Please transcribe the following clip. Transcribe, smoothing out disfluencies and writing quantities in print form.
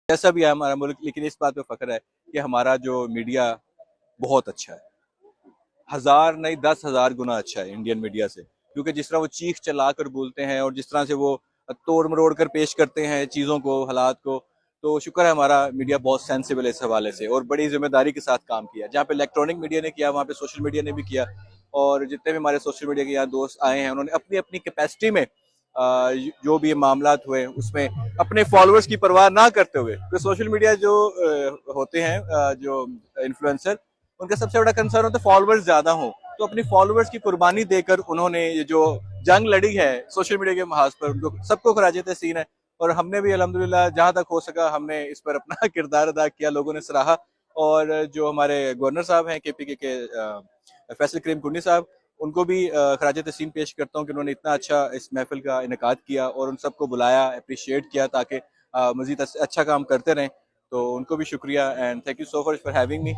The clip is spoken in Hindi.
जैसा भी है हमारा मुल्क, लेकिन इस बात पे फख्र है कि हमारा जो मीडिया बहुत अच्छा है। हजार नहीं 10,000 गुना अच्छा है इंडियन मीडिया से, क्योंकि जिस तरह वो चीख चला कर बोलते हैं और जिस तरह से वो तोड़ मरोड़ कर पेश करते हैं चीज़ों को, हालात को, तो शुक्र है हमारा मीडिया बहुत सेंसिबल है इस हवाले से और बड़ी जिम्मेदारी के साथ काम किया। जहाँ पे इलेक्ट्रॉनिक मीडिया ने किया, वहाँ पे सोशल मीडिया ने भी किया। और जितने भी हमारे सोशल मीडिया के यहाँ दोस्त आए हैं, उन्होंने अपनी अपनी कैपेसिटी में जो भी मामलात हुए उसमें अपने फॉलोअर्स की परवाह ना करते हुए, तो सोशल मीडिया जो होते हैं जो इन्फ्लुएंसर, उनका सबसे बड़ा कंसर्न होता है फॉलोअर्स ज्यादा हो, तो अपनी फॉलोअर्स की कुर्बानी देकर उन्होंने ये जो जंग लड़ी है सोशल मीडिया के महाज पर, उनको सबको खराज तहसीन है। और हमने भी अल्हम्दुलिल्लाह जहां तक हो सका हमने इस पर अपना किरदार अदा किया, लोगों ने सराहा। और जो हमारे गवर्नर साहब हैं केपीके के फैसल करीम कुन्नी साहब, उनको भी खराज तहसीन पेश करता हूँ कि उन्होंने इतना अच्छा इस महफिल का इनेकाद किया और उन सबको बुलाया, अप्रिशिएट किया, ताकि मजीद अच्छा काम करते रहें। तो उनको भी शुक्रिया and thank you so much for having me.